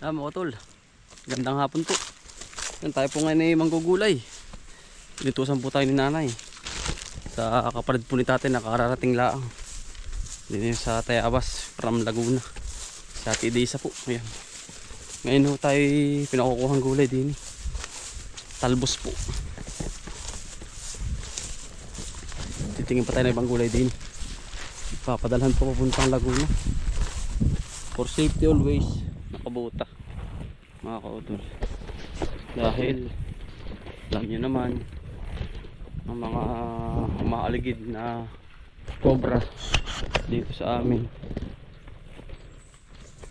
Mga tol, gandang hapon po. Yan, tayo po ngayon ay manggugulay. Inutusan po tayo ni nanay sa kapatid po ni tatay na kararating laang din sa Tayabas from Laguna sa Tidisa po. Ayan. Ngayon po tayo pinakukuhang gulay din, talbos po. Titingin pa tayo ng ibang gulay din, papadalhan po papuntang Laguna. For safety always nakabuta mga kautol, dahil alam nyo naman ang mga maaligid na cobra dito sa amin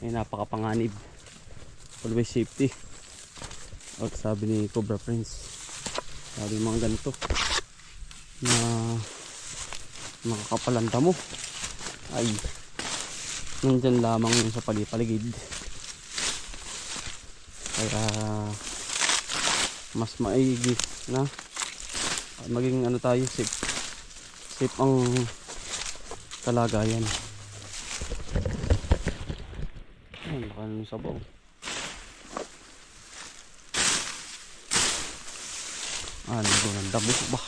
ay napakapanganib. Always safety. At sabi ni Cobra Friends, sabi mga ganito na makakapalanda mo ay nandyan lamang yun sa palipaligid. Kaya mas maigi na maging ano tayo, safe ang kalagayan. Ayan, baka nung sabaw. Ano ba, ang damo ba?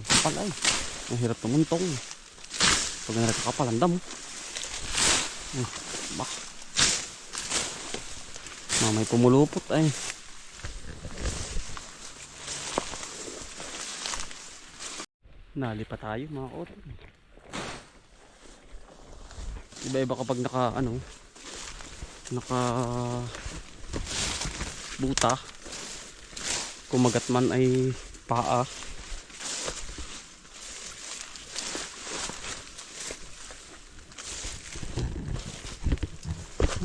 Kapal ay, mahirap tumuntong pag nakakapal ang damo. Bah, may pumulupot ay. Nalipa tayo mga kautol. Iba-iba kapag naka buta, kumagat man ay paa.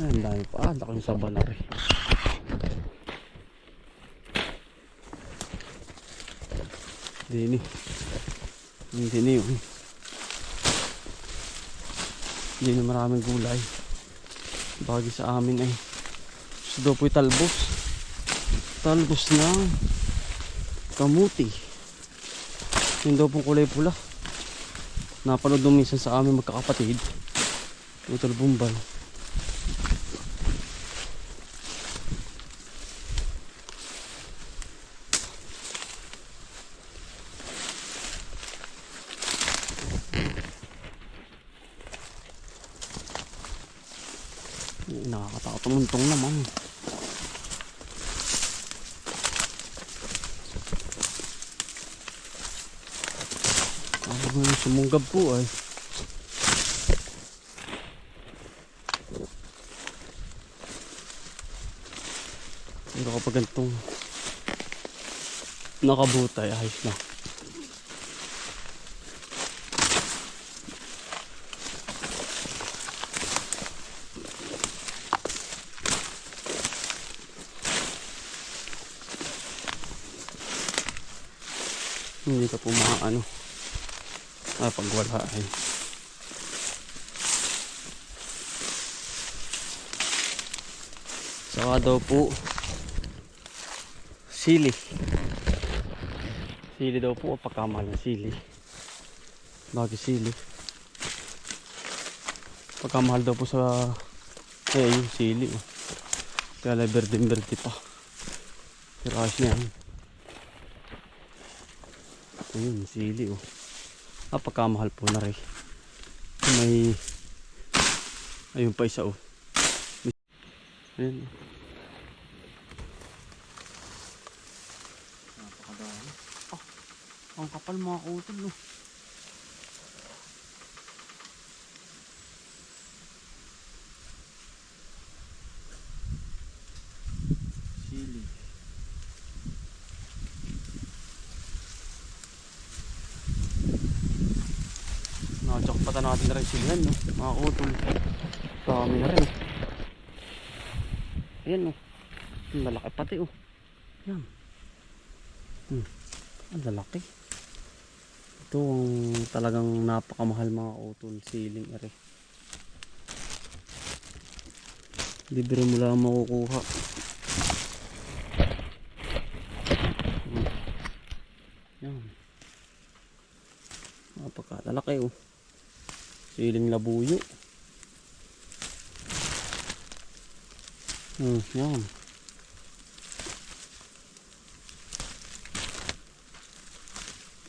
Ang dami pa, laking saba na rin. Dini hindi maraming gulay bagay sa amin ay gusto daw po'y talbos na kamuti, yun daw pong kulay pula. Napanood nung minsan sa amin magkakapatid Utol Bumbal. Nakakatakot, tumuntong naman. Sumunggab po ay. Pero kapag ganitong nakabutay, ayos na. Hindi ka po mga pag wala ay saka daw po sili daw po, pagkamahal ng sili, bagay sili pagkamahal daw po sa yung sili kaya berde pa, pero ayos na yan. Ayun, sili pagkamahal po na rin. May ayun pa isa ayun. Napakadami. Ang kapal mga kautol sili. Nakachakpatan natin na rin silihan mga kautol. Dami na rin ayan ang lalaki pati yan. Ang lalaki. Ito ang talagang napakamahal mga kautol, siling are. Libre mo lang makukuha. Yan, napakalalaki Siling labuyo. Yan.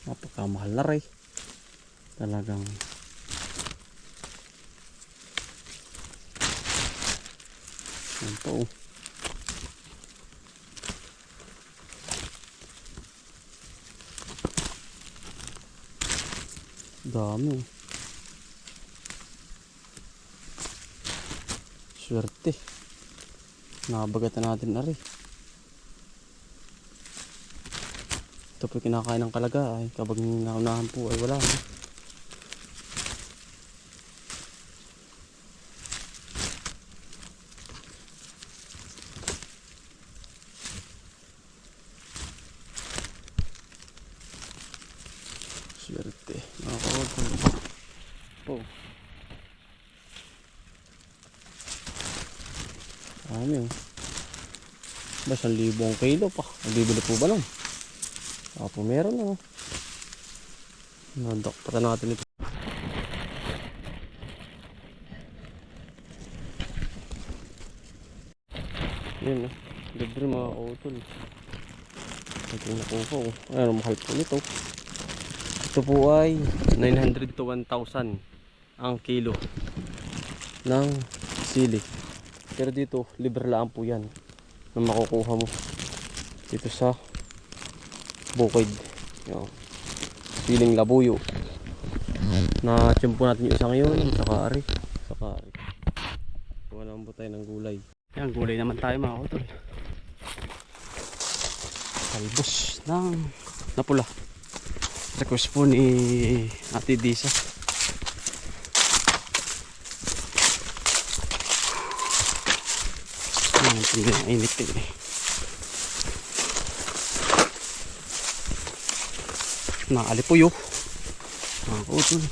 Napakamahal na rin. Talagang yan po. Dami. Swerte. Nakabagatan natin na rin. Ito po kinakain ng kalaga ay kapag naunahan po ay wala. Swerte. Nakakawag po. Oh. Dami oh. Ba, 1,000 ang kilo pa. Nagbibili po ba lang? Po meron oh. Nadakpatan natin ito. Yan oh. Libre mga utol. Ito yung nakuha oh. Ayun, mahal po nito. Ito po ay 900 to 1,000 ang kilo ng sili. Pero dito, libre lang po yan na makukuha mo dito sa bukid. Yan. Siling labuyo. Na tiyempo natin yung isa ngayon. Saka ari. Kuha naman po tayo ng gulay. Yan, gulay naman tayo mga utol. Talbos ng napula. Request po ni Ate Disa. Ang init eh. Nakalipuyo. Nakakutol.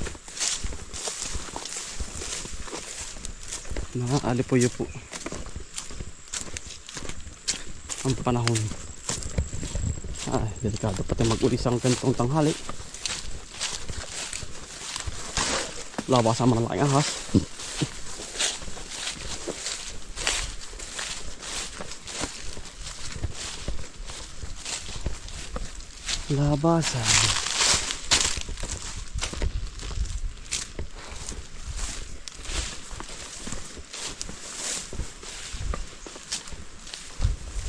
Nakalipuyo po. Ang panahon. Delikado pati mag-ulis ang gantong tanghali. Labasan mo na lang ang ahas. Labasan.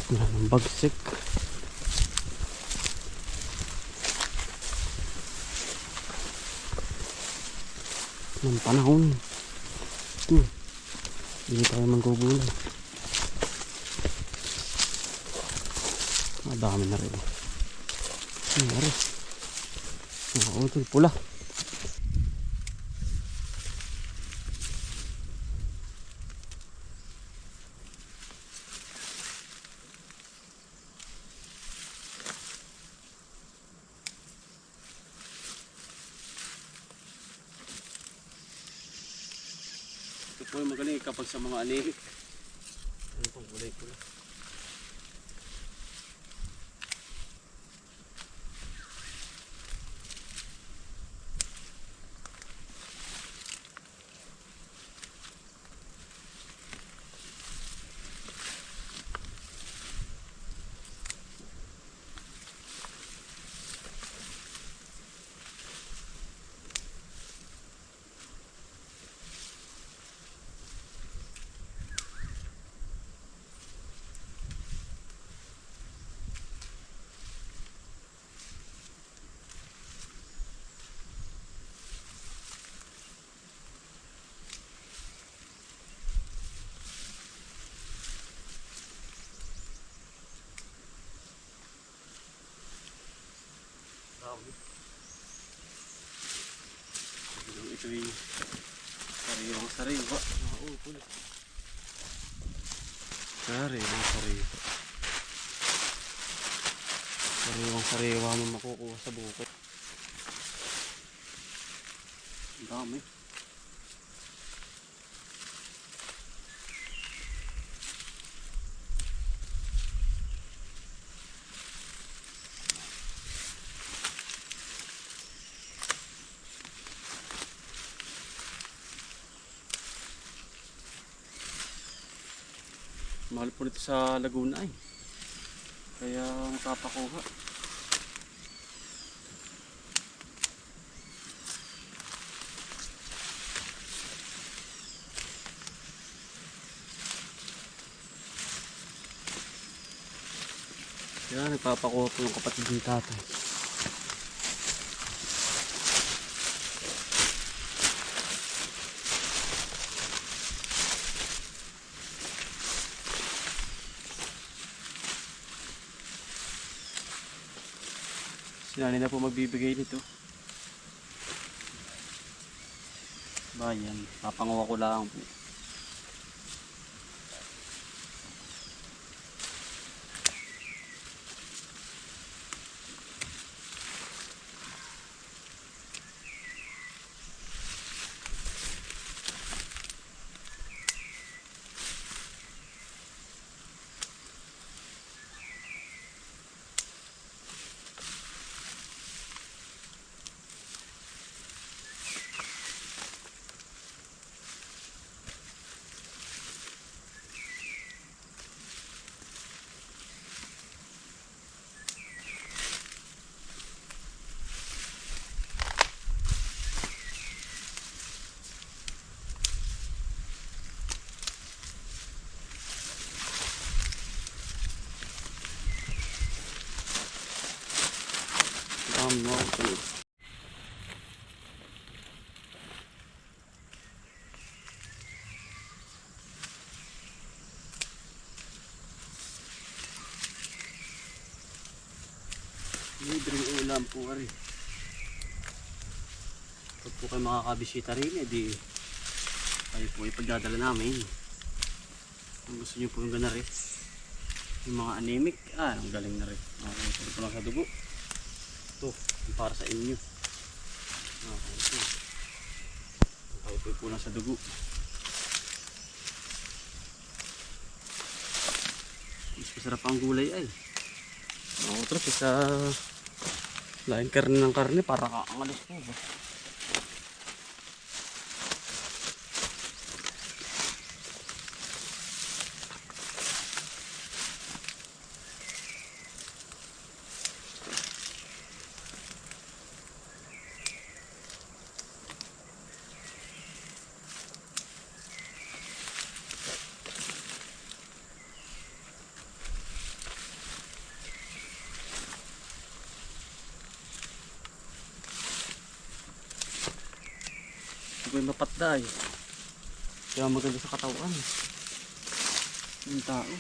Wala ng bagsik. Ng panahon. Hindi tayo manggugulay. Madami na rin. Ano ito pula. Ito po yung magaling kapag sa mga anig. Ano pong kulay-kulay. Ito'y sariwang sariwa. Sariwang sariwa mo makukuha sa bukid. Ang dami. Mahal po nito sa Laguna ay. Kaya mapapakuha. Kaya nagpapakuha po ng kapatid ng tatay. Sinali na po magbibigay nito. Bayan, papanguha ko lang po. Okay. Libreng ulam po rin. Pag po kayo makakabisita rin, edi kayo po ipagdadala namin. Kung gusto nyo po yung gana rin, yung mga anemic, ang galing na rin. Okay, ito lang sa dugo. Ito, yung para sa inyo. Okay, ito. Kayo po lang sa dugo. Mas masarap ang gulay ay. Tapos isa lain karne ng karne para kaangalis po ba. Ito yung mapatday. Kaya maganda sa katawan yung tao.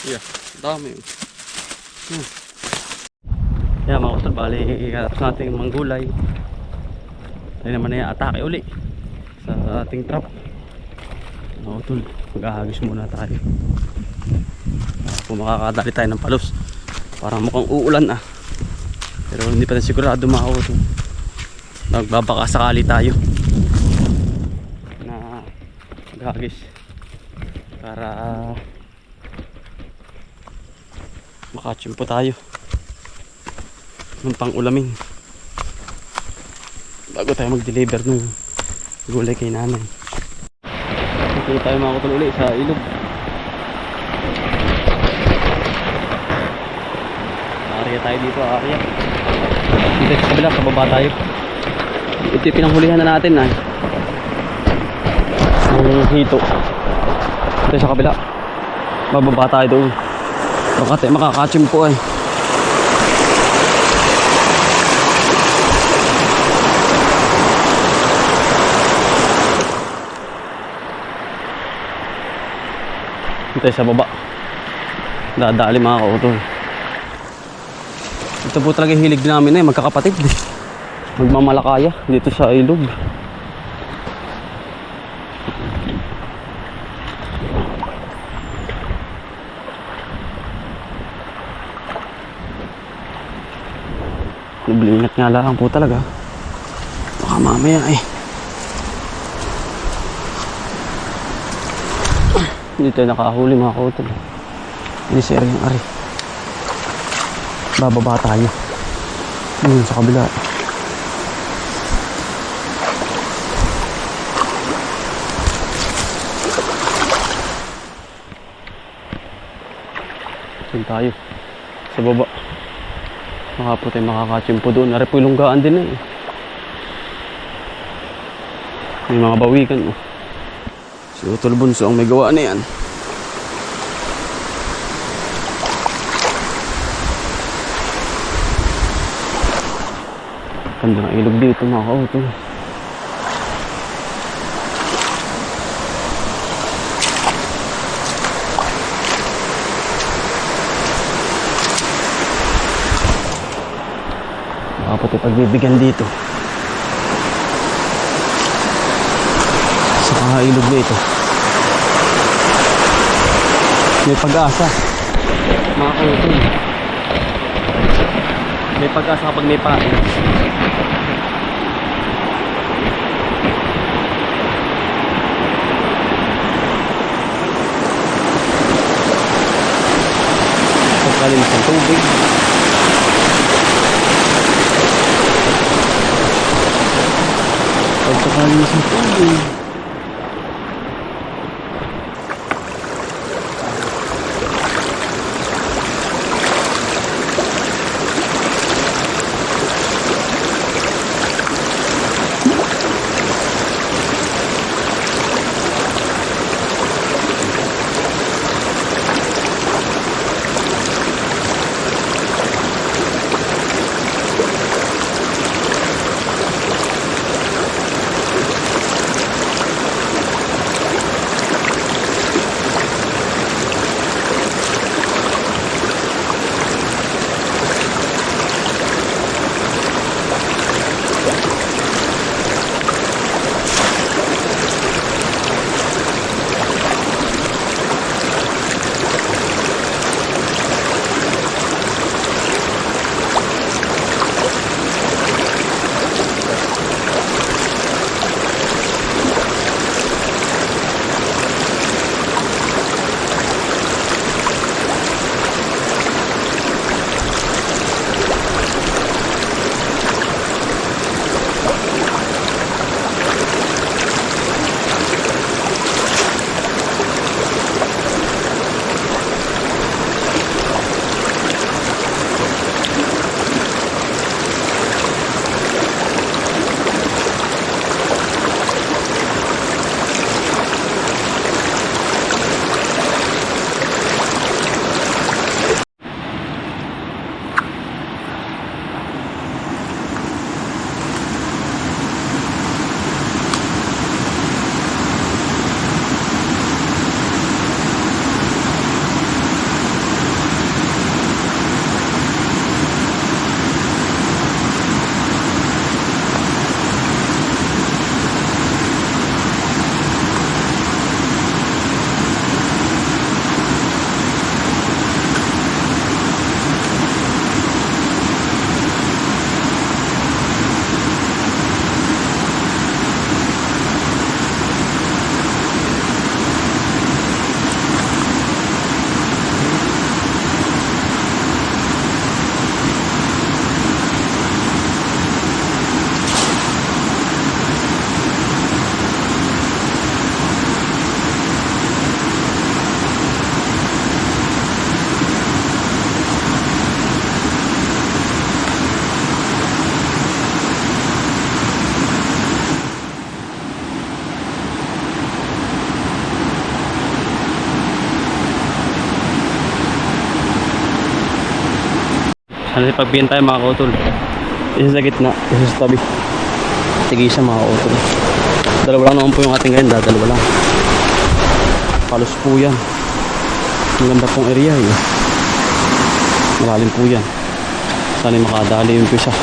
Yeah, dami yun. Kaya mga kusol, bali ikatapos natin yung manggulay. Tayo naman na yung atake uli sa ating trap. Mga kusol, maghahagis muna tayo. Kung makakadali tayo ng palos, parang mukhang uulan pero hindi pa na sigurado mga kusol. Nagbabaka sakali tayo na maghagis para makachimpo tayo ng pang-ulamin bago tayo mag-deliver ng gulay kay nanay. Ito tayo mga kusol ulit sa ilog. Area tayo dito, area. Dito sa kabila, kababa tayo. Ito yung pinanghulihan na natin yung hito. Ito sa kabila, bababa tayo doon. Baka tayo makakachimpo ay. Ito sa baba, dadali mga kautol. Ito po talaga hilig namin magkakapatid magmamalakaya dito sa ilog. Ingat nga lang po talaga, baka mamaya dito nakahuli mga kautol. Hindi siya rin yung ari. Bababa tayo sa kabila. Doon tayo. Sa baba. Baka po tayo makakachimpo doon. Nari po yung lunggaan din eh. May mga bawikan oh. Si Utol Bunso ang may gawa na yan. Ganda ng ilog dito mga kautol. Baka po tayo pagbibigyan dito. Sa ilog na ito. May pag-asa. Mga kautol. May pag-asa kapag may pain. Pagkalinis ng tubig. Pagkalinis ng tubig. Sana pagbiyan tayo mga kautol. Isa sa gitna, isa sa tabi. Sige isa mga kautol. Dalawa lang naman po yung ating ngayon, dalawa lang. Palos po yan. Maganda pong area eh. Malalim po yan. Sana makadali yung pisa.